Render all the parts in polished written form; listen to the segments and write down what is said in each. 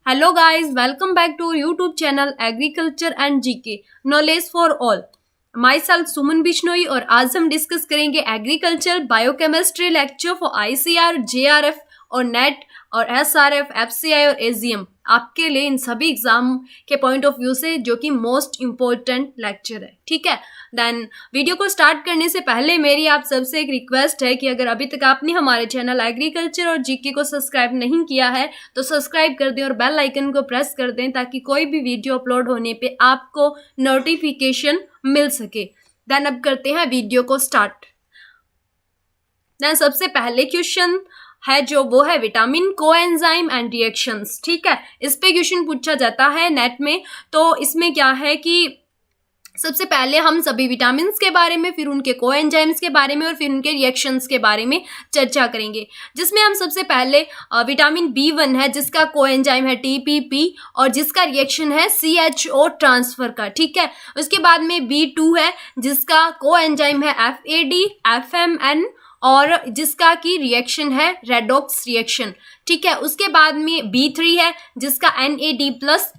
Hello guys, welcome back to YouTube channel Agriculture and GK Knowledge for All. Myself सुमन बिश्नोई और आज हम discuss करेंगे agriculture biochemistry lecture for ICR, JRF और net और SRF, FCI और AGM आपके लिए इन सभी एग्जाम के पॉइंट ऑफ व्यू से जो कि मोस्ट इम्पोर्टेंट लेक्चर है। ठीक है, देन वीडियो को स्टार्ट करने से पहले मेरी आप सबसे एक रिक्वेस्ट है कि अगर अभी तक आपने हमारे चैनल एग्रीकल्चर और जीके को सब्सक्राइब नहीं किया है तो सब्सक्राइब कर दें और बेल आइकन को प्रेस कर दें ताकि कोई भी वीडियो अपलोड होने पे आपको नोटिफिकेशन मिल सके। देन अब करते हैं वीडियो को स्टार्ट। देन सबसे पहले क्वेश्चन है जो वो है विटामिन कोएंजाइम एंड रिएक्शंस। ठीक है, इस पे क्वेश्चन पूछा जाता है नेट में। तो इसमें क्या है कि सबसे पहले हम सभी विटामिन्स के बारे में, फिर उनके कोएंजाइम्स के बारे में और फिर उनके रिएक्शंस के बारे में चर्चा करेंगे, जिसमें हम सबसे पहले विटामिन B1 है जिसका कोएंजाइम है TPP और जिसका रिएक्शन है CHO ट्रांसफर का। ठीक है, उसके बाद में B2 है जिसका कोएंजाइम है FAD, FMN और जिसका की रिएक्शन है रेडॉक्स रिएक्शन। ठीक है, उसके बाद में B3 है जिसका NAD+,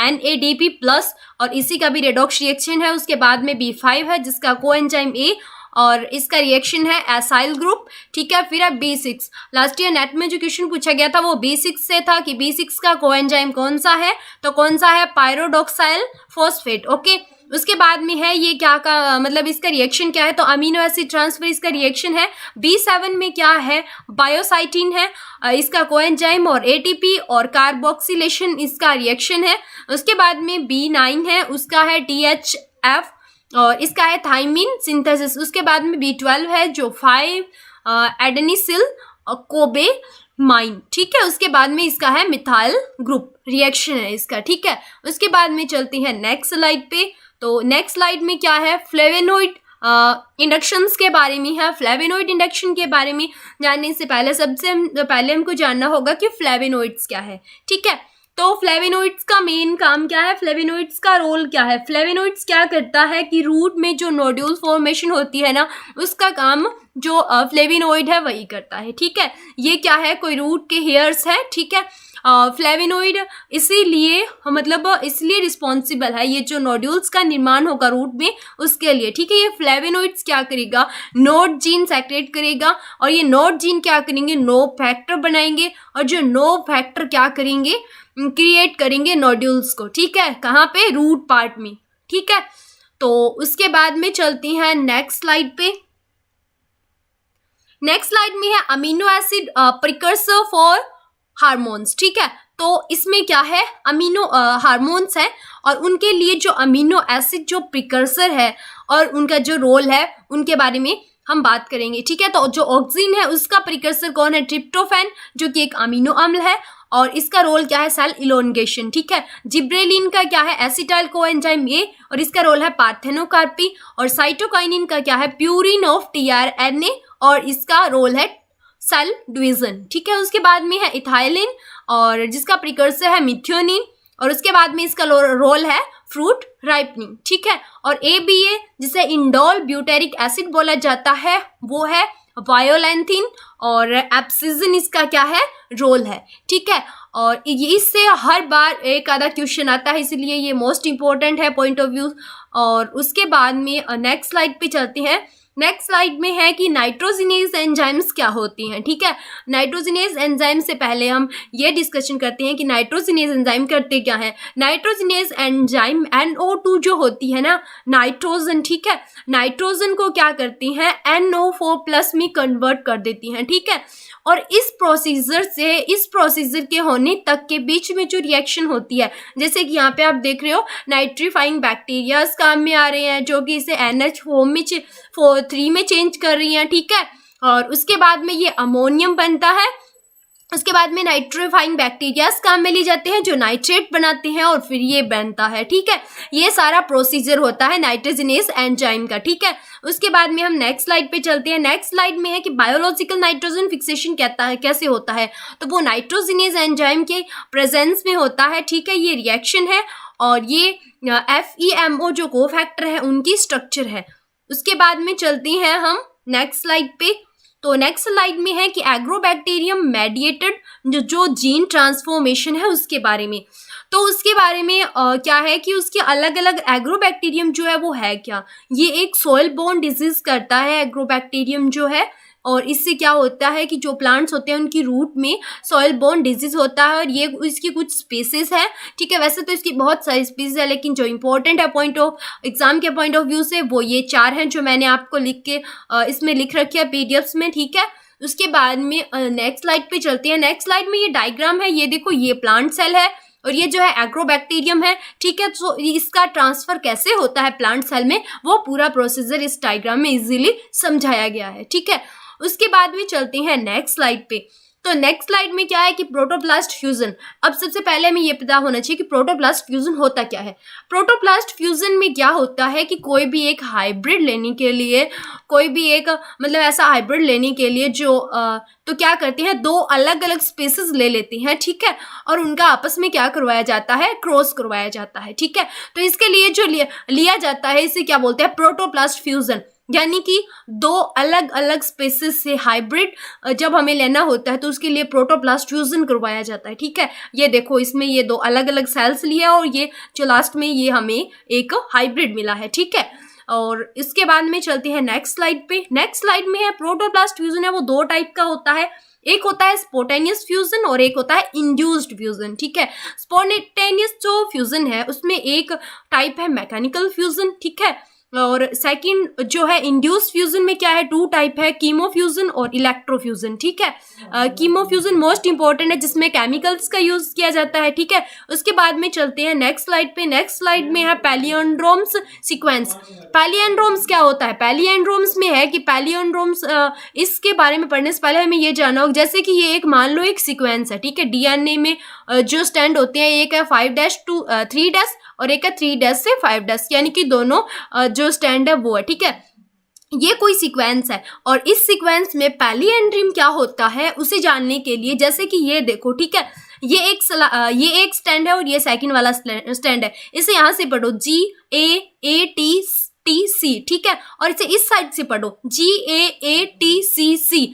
NADP+ और इसी का भी रेडॉक्स रिएक्शन है। उसके बाद में B5 है जिसका कोएंजाइम A और इसका रिएक्शन है एसाइल ग्रुप। ठीक है, फिर है B6। लास्ट ईयर नेट में जो क्वेश्चन पूछा गया था वो B6 से था कि B6 का कोएंजाइम कौन सा है, तो कौन सा है पायरोडॉक्साइल फॉस्फेट। ओके, उसके बाद में है ये क्या का मतलब इसका रिएक्शन क्या है, तो अमीनो एसिड ट्रांसफर इसका रिएक्शन है। B7 में क्या है, बायोसाइटिन है इसका कोएंजाइम और ATP और कार्बोक्सिलेशन इसका रिएक्शन है। उसके बाद में B9 है उसका है THF और इसका है थाइमिन सिंथेसिस। उसके बाद में B12 है जो 5 एडेनिसिल कोबे माइन। ठीक है, उसके बाद में इसका है मिथाइल ग्रुप रिएक्शन है इसका। ठीक है, उसके बाद में चलती है नेक्स्ट स्लाइड पे। तो नेक्स्ट स्लाइड में क्या है, फ्लेवेनोइड इंडक्शंस के बारे में है। फ्लेवेनोइड इंडक्शन के बारे में जानने से पहले सबसे पहले हमको जानना होगा कि फ्लेवेनोइड्स क्या है। ठीक है, तो फ्लेवेनोइड्स का मेन काम क्या है, फ्लेवेनोइड्स का रोल क्या है। फ्लेवेनोइड्स क्या करता है कि रूट में जो नोड्यूल फॉर्मेशन होती है ना, उसका काम जो फ्लेवेनोइड है वही करता है। ठीक है, ये क्या है, कोई रूट के हेयर्स है। ठीक है, फ्लेवेनोइड इसीलिए मतलब इसलिए रिस्पॉन्सिबल है ये जो नोड्यूल्स का निर्माण होगा रूट में उसके लिए। ठीक है, ये फ्लेवेनोइड्स क्या करेगा, नोड जीन सेक्रेट करेगा और ये नोड जीन क्या करेंगे, नो फैक्टर बनाएंगे और जो नो फैक्टर क्या करेंगे, क्रिएट करेंगे नोड्यूल्स को। ठीक है, कहाँ पे, रूट पार्ट में। ठीक है, तो उसके बाद में चलती हैं नेक्स्ट स्लाइड पे। नेक्स्ट स्लाइड में है amino acid precursor for hormones. ठीक है, तो इसमें क्या है, अमीनो हार्मोन्स है और उनके लिए जो अमीनो एसिड जो प्रिकर्सर है और उनका जो रोल है उनके बारे में हम बात करेंगे। ठीक है, तो जो ऑक्सिन है उसका प्रिकर्सर कौन है, ट्रिप्टोफैन जो कि एक अमीनो अम्ल है और इसका रोल क्या है, सेल इलोंगेशन। ठीक है, जिब्रेलिन का क्या है, एसिटाइल कोएंजाइम A और इसका रोल है पार्थेनोकार्पी और साइटोकाइनिन का क्या है, प्यूरिन ऑफ tRNA और इसका रोल है सेल डिवीजन। ठीक है, उसके बाद में है इथाइलिन और जिसका प्रिकर्सर है मिथ्योनिन और उसके बाद में इसका रोल है फ्रूट राइपनिंग। ठीक है, और ABA जिसे इंडोल ब्यूटेरिक एसिड बोला जाता है वो है वायोलेंथिन और एप्सिजन इसका क्या है, रोल है। ठीक है, और इससे हर बार एक आधा क्वेश्चन आता है इसलिए ये मोस्ट इंपॉर्टेंट है पॉइंट ऑफ व्यू। और उसके बाद में नेक्स्ट स्लाइड पे चलते हैं। नेक्स्ट स्लाइड में है कि नाइट्रोजिनेज एंजाइम्स क्या होती हैं। ठीक है, नाइट्रोजिनेज एंजाइम से पहले हम ये डिस्कशन करते हैं कि नाइट्रोजिनेज एंजाइम करते क्या है। नाइट्रोजिनेज एंजाइम NO2 जो होती है ना, नाइट्रोजन। ठीक है, नाइट्रोजन को क्या करती हैं, NO4+ में कन्वर्ट कर देती हैं। ठीक है, और इस प्रोसीजर के होने तक के बीच में जो रिएक्शन होती है, जैसे कि यहाँ पे आप देख रहे हो नाइट्रीफाइंग बैक्टीरियाज काम में आ रहे हैं जो कि इसे NH4 में चेंज कर रही हैं। ठीक है, और उसके बाद में ये अमोनियम बनता है। उसके बाद में नाइट्रीफाइंग बैक्टीरियाज काम में ली जाते हैं जो नाइट्रेट बनाते हैं और फिर ये बनता है। ठीक है, ये सारा प्रोसीजर होता है नाइट्रोजिनेज एंजाइम का। ठीक है, उसके बाद में हम नेक्स्ट स्लाइड पे चलते हैं। नेक्स्ट स्लाइड में है कि बायोलॉजिकल नाइट्रोजन फिक्सेशन कहता है कैसे होता है, तो वो नाइट्रोजिनेज एंजाइम के प्रेजेंस में होता है। ठीक है, ये रिएक्शन है और ये FEMO जो कोफैक्टर है उनकी स्ट्रक्चर है। उसके बाद में चलती हैं हम नेक्स्ट स्लाइड पे। तो नेक्स्ट स्लाइड में है कि एग्रोबैक्टीरियम मेडिएटेड जो जीन ट्रांसफॉर्मेशन है उसके बारे में। तो उसके बारे में क्या है कि उसके अलग अलग एग्रोबैक्टीरियम जो है वो है क्या, ये एक सॉइल बोर्न डिजीज करता है एग्रोबैक्टीरियम जो है, और इससे क्या होता है कि जो प्लांट्स होते हैं उनकी रूट में सॉइल बोर्न डिजीज होता है, और ये इसकी कुछ स्पीसीज है, ठीक है। वैसे तो इसकी बहुत सारी स्पीसीज है, लेकिन जो इंपॉर्टेंट है पॉइंट ऑफ एग्जाम के पॉइंट ऑफ व्यू से वो ये 4 हैं जो मैंने आपको लिख के इसमें लिख रखी है पीडीएफ्स में, ठीक है। उसके बाद में नेक्स्ट स्लाइड पे चलते हैं। नेक्स्ट स्लाइड में ये डायग्राम है, ये देखो ये प्लांट सेल है और ये जो है एग्रोबैक्टीरियम है, ठीक है। तो इसका ट्रांसफर कैसे होता है प्लांट सेल में वो पूरा प्रोसीजर इस डायग्राम में इजीली समझाया गया है, ठीक है। उसके बाद में चलते हैं नेक्स्ट स्लाइड पे। तो नेक्स्ट स्लाइड में क्या है कि प्रोटोप्लास्ट फ्यूजन। अब सबसे पहले हमें ये पता होना चाहिए कि प्रोटोप्लास्ट फ्यूजन होता क्या है। प्रोटोप्लास्ट फ्यूजन में क्या होता है कि कोई भी एक हाइब्रिड लेने के लिए, कोई भी एक मतलब ऐसा हाइब्रिड लेने के लिए जो तो क्या करते हैं, 2 अलग अलग स्पीसीज ले लेते हैं, ठीक है, और उनका आपस में क्या करवाया जाता है, क्रॉस करवाया जाता है, ठीक है। तो इसके लिए जो लिया जाता है इसे क्या बोलते हैं, प्रोटोप्लास्ट फ्यूजन, यानी कि 2 अलग अलग स्पीसीज से हाइब्रिड जब हमें लेना होता है तो उसके लिए प्रोटोप्लास्ट फ्यूजन करवाया जाता है, ठीक है। ये देखो इसमें ये 2 अलग अलग सेल्स लिए और ये जो लास्ट में ये हमें एक हाइब्रिड मिला है, ठीक है। और इसके बाद में चलते हैं नेक्स्ट स्लाइड पे। नेक्स्ट स्लाइड में है प्रोटोप्लास्ट फ्यूजन है वो 2 टाइप का होता है, एक होता है स्पॉन्टेनियस फ्यूजन और एक होता है इंड्यूस्ड फ्यूजन, ठीक है। स्पॉन्टेनियस जो फ्यूजन है उसमें एक टाइप है मैकेनिकल फ्यूजन, ठीक है, और सेकंड जो है इंड्यूस फ्यूजन में क्या है, 2 टाइप है, कीमो फ्यूजन और इलेक्ट्रो फ्यूजन, ठीक है। कीमो फ्यूजन मोस्ट इंपॉर्टेंट है जिसमें केमिकल्स का यूज किया जाता है, ठीक है। उसके बाद में चलते हैं नेक्स्ट स्लाइड पे। नेक्स्ट स्लाइड में है पैलियोंड्रोम्स सीक्वेंस। पैलियोंड्रोम्स क्या होता है, पैलियोंड्रोम्स में है कि पैलियोंड्रोम्स इसके बारे में पढ़ने से पहले हमें ये जानना होगा, जैसे कि ये एक मान लो एक सीक्वेंस है, ठीक है। डीएनए में जो स्टैंड होते हैं एक है 5' to 3' और एक है 3' से 5', यानी कि दोनों जो स्टैंड है वो है, ठीक है। ये कोई सीक्वेंस है और इस सीक्वेंस में पैलियोंड्रोम क्या होता है उसे जानने के लिए, जैसे कि ये देखो, ठीक है, ये एक स्टैंड है और ये सेकंड वाला स्टैंड है, इसे यहाँ से पढ़ो GAATTC, ठीक है, और इसे इस साइड से पढ़ो GAATCC,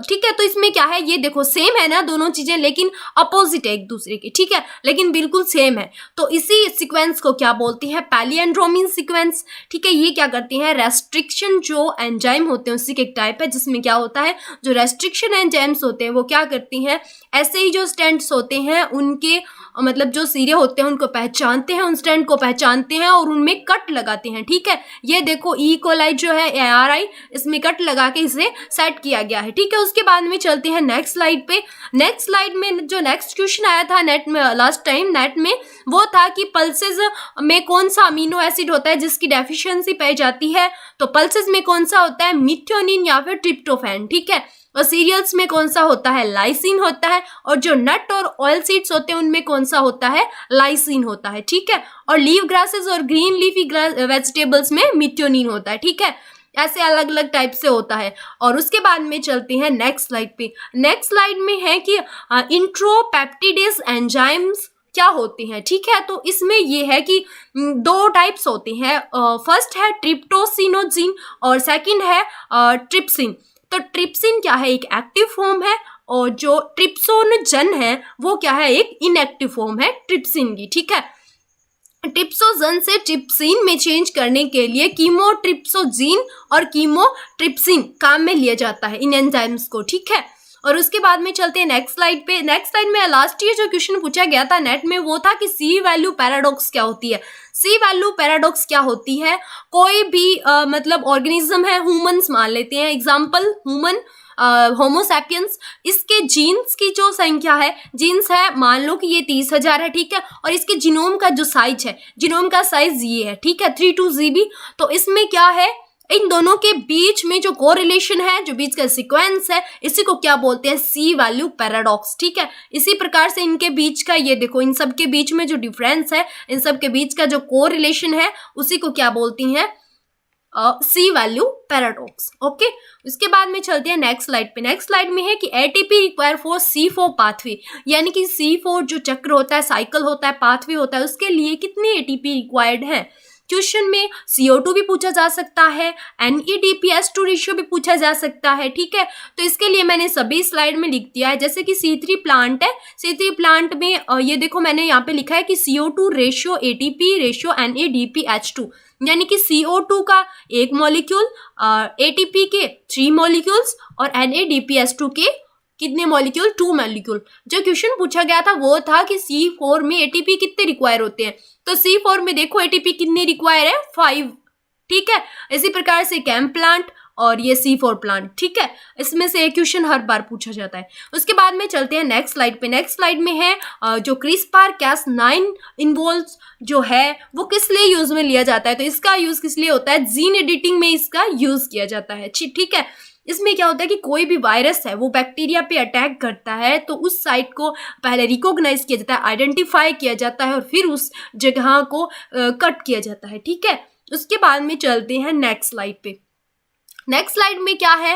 ठीक है। तो इसमें क्या है, ये देखो सेम है ना दोनों चीजें, लेकिन अपोजिट है एक दूसरे के, ठीक है, लेकिन बिल्कुल सेम है। तो इसी सीक्वेंस को क्या बोलते हैं, पैलियोंड्रोमिन सीक्वेंस, ठीक है। ये क्या करते हैं, रेस्ट्रिक्शन जो एंजाइम होते हैं उसी के एक टाइप है, जिसमें क्या होता है जो रेस्ट्रिक्शन एंजाइम्स होते हैं वो क्या करती हैं, ऐसे ही जो स्टैंड्स होते हैं उनके मतलब जो सिरे होते हैं उनको पहचानते हैं, उन स्टैंड को पहचानते हैं और उनमें कट लगाते हैं, ठीक है। ये देखो ई कोलाई जो है ARI, इसमें कट लगा के इसे सेट किया गया है, ठीक है। उसके बाद में चलते हैं नेक्स्ट स्लाइड पे। नेक्स्ट स्लाइड में जो नेक्स्ट क्वेश्चन आया था नेट में लास्ट टाइम नेट में, वो था कि पल्सेस में कौन सा अमीनो एसिड होता है जिसकी डेफिशिएंसी पाई जाती है। तो पल्सेस में कौन सा होता है, मिथ्योनिन या फिर ट्रिप्टोफैन, ठीक है। और सीरियल्स में कौन सा होता है, लाइसिन होता है, और जो नट और ऑयल सीड्स होते हैं उनमें कौन सा होता है, लाइसिन होता है, ठीक है। और लीव ग्रासेस और ग्रीन लीफी वेजिटेबल्स में मिथ्योनिन होता है, ठीक है। ऐसे अलग अलग टाइप से होता है। और उसके बाद में चलते हैं नेक्स्ट स्लाइड पे। नेक्स्ट स्लाइड में है कि इंट्रोपेप्टिडेज एंजाइम्स क्या होते हैं, ठीक है। तो इसमें ये है कि 2 टाइप्स होते हैं, फर्स्ट है ट्रिप्टोसिनोजिन और सेकंड है ट्रिप्सिन। तो ट्रिप्सिन क्या है, एक एक्टिव फॉर्म है, और जो ट्रिप्सोनजन है वो क्या है, एक इनएक्टिव फॉर्म है ट्रिप्सिन की, ठीक है। ट्रिप्सोजन से ट्रिप्सिन में चेंज करने के लिए कीमोट्रिप्सोजीन और कीमोट्रिप्सिन काम में लिया जाता है इन एंजाइम्स को, ठीक है। और उसके बाद में चलते हैं नेक्स्ट स्लाइड पे। नेक्स्ट स्लाइड में लास्ट ईयर जो क्वेश्चन पूछा गया था नेट में वो था कि सी वैल्यू पैराडॉक्स क्या होती है। सी वैल्यू पैराडॉक्स क्या होती है, कोई भी मतलब ऑर्गेनिज्म है, ह्यूमंस मान लेते हैं एग्जाम्पल, ह्यूमन होमोसैपियंस, इसके जीन्स की जो संख्या है, जीन्स है मान लो कि ये 30,000 है, ठीक है। और इसके जीनोम का जो साइज है, जीनोम का साइज ये है, ठीक है, 32 GB। तो इसमें क्या है, इन दोनों के बीच में जो कोरिलेशन है, जो बीच का सीक्वेंस है, इसी को क्या बोलते हैं, सी वैल्यू पैराडॉक्स, ठीक है। इसी प्रकार से इनके बीच का ये देखो, इन सब के बीच में जो डिफरेंस है, इन सब के बीच का जो कोरिलेशन है, उसी को क्या बोलती हैं, सी वैल्यू पैराडॉक्स, ओके। उसके बाद में चलते हैं नेक्स्ट स्लाइड पे। नेक्स्ट स्लाइड में है कि ATP require for C4 pathway, यानी कि C4 जो चक्र होता है, साइकिल होता है, पाथवे होता है, उसके लिए कितने एटीपी रिक्वायर्ड है। क्वेश्चन में CO2 भी पूछा जा सकता है, NADPH2 रेशियो भी पूछा जा सकता है, ठीक है। तो इसके लिए मैंने सभी स्लाइड में लिख दिया है। जैसे कि C3 प्लांट है, C3 प्लांट में ये देखो मैंने यहाँ पे लिखा है कि CO2 ratio, ATP ratio, NADPH2, यानी कि CO2 का एक मॉलिक्यूल, ATP के 3 मॉलिक्यूल्स और NADPH2 के कितने मॉलिक्यूल, 2 मॉलिक्यूल। जो क्वेश्चन पूछा गया था वो था कि C4 में ATP कितने रिक्वायर होते हैं, तो C4 में देखो ATP कितने रिक्वायर है, 5, ठीक है। इसी प्रकार से कैम प्लांट और ये C4 प्लांट, ठीक है। इसमें से एक क्वेश्चन हर बार पूछा जाता है। उसके बाद में चलते हैं नेक्स्ट स्लाइड पे। नेक्स्ट स्लाइड में है जो CRISPR-Cas9 इन्वॉल्व जो है वो किस लिए यूज में लिया जाता है, तो इसका यूज किस लिए होता है, जीन एडिटिंग में इसका यूज किया जाता है, ठीक है। इसमें क्या होता है कि कोई भी वायरस है वो बैक्टीरिया पे अटैक करता है तो उस साइट को पहले रिकॉग्नाइज किया जाता है, आइडेंटिफाई किया जाता है और फिर उस जगह को कट किया जाता है, ठीक है। उसके बाद में चलते हैं नेक्स्ट स्लाइड पे। नेक्स्ट स्लाइड में क्या है,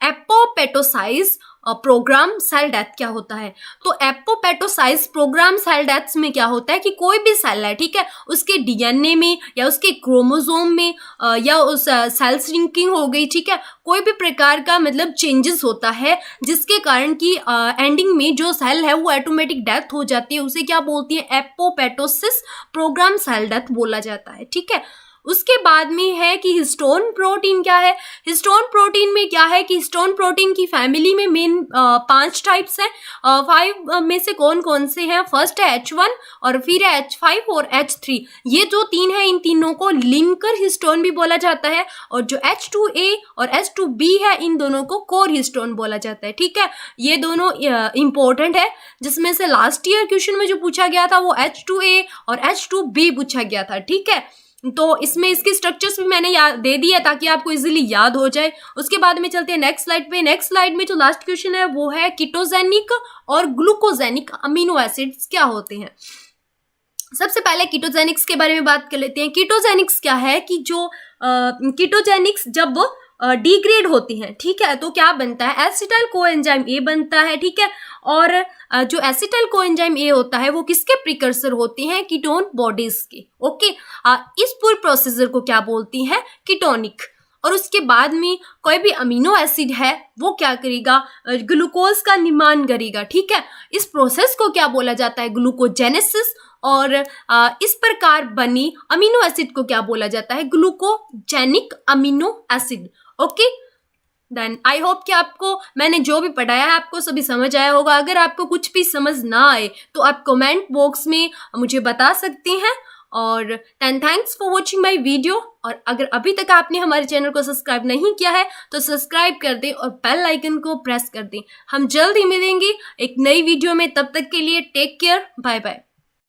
एपोपेटोसाइज प्रोग्राम सेल डेथ क्या होता है। तो एपोपेटोसाइज प्रोग्राम सेल डेथ में क्या होता है कि कोई भी सेल है, ठीक है, उसके DNA में या उसके क्रोमोसोम में या उस सेल श्रिंकिंग हो गई, ठीक है, कोई भी प्रकार का मतलब चेंजेस होता है जिसके कारण कि एंडिंग में जो सेल है वो ऑटोमेटिक डेथ हो जाती है, उसे क्या बोलती है, एपोपेटोसिस प्रोग्राम सेल डेथ बोला जाता है, ठीक है। उसके बाद में है कि हिस्टोन प्रोटीन क्या है। हिस्टोन प्रोटीन में क्या है कि हिस्टोन प्रोटीन की फैमिली में मेन 5 टाइप्स हैं। 5 में से कौन कौन से हैं, फर्स्ट है H1 और फिर है H5 और H3। ये जो 3 है इन तीनों को लिंकर हिस्टोन भी बोला जाता है और जो H2A और H2B है इन दोनों को कोर हिस्टोन बोला जाता है, ठीक है। ये दोनों इंपॉर्टेंट है, जिसमें से लास्ट ईयर क्वेश्चन में जो पूछा गया था वो H2A और H2B पूछा गया था, ठीक है। तो इसमें इसकी स्ट्रक्चर्स भी मैंने दे दी है ताकि आपको इजीली याद हो जाए। उसके बाद में चलते हैं नेक्स्ट स्लाइड पे। नेक्स्ट स्लाइड में जो लास्ट क्वेश्चन है वो है कीटोजेनिक और ग्लूकोजेनिक अमीनो एसिड्स क्या होते हैं। सबसे पहले कीटोजेनिक्स के बारे में बात कर लेते हैं। कीटोजेनिक्स क्या है कि जो कीटोजेनिक्स जब वो डिग्रेड होती हैं, ठीक है, तो क्या बनता है, एसिटाइल कोएंजाइम ए बनता है, ठीक है। और जो एसिटाइल कोएंजाइम ए होता है वो किसके प्रिकर्सर होते हैं, कीटोन बॉडीज के, ओके। इस पूरे प्रोसीजर को क्या बोलती हैं, कीटोनिक। और उसके बाद में कोई भी अमीनो एसिड है वो क्या करेगा, ग्लूकोज का निर्माण करेगा, ठीक है। इस प्रोसेस को क्या बोला जाता है, ग्लूकोजेनेसिस। और इस प्रकार बनी अमीनो एसिड को क्या बोला जाता है, glucogenic amino acid, okay. Then I hope कि आपको मैंने जो भी पढ़ाया है आपको सभी समझ आया होगा। अगर आपको कुछ भी समझ ना आए तो आप कमेंट बॉक्स में मुझे बता सकते हैं। और then thanks for watching my video. और अगर अभी तक आपने हमारे चैनल को सब्सक्राइब नहीं किया है तो सब्सक्राइब कर दें और बेल आइकन को प्रेस कर दें। हम जल्द ही मिलेंगे एक नई वीडियो में, तब तक के लिए टेक केयर, बाय बाय।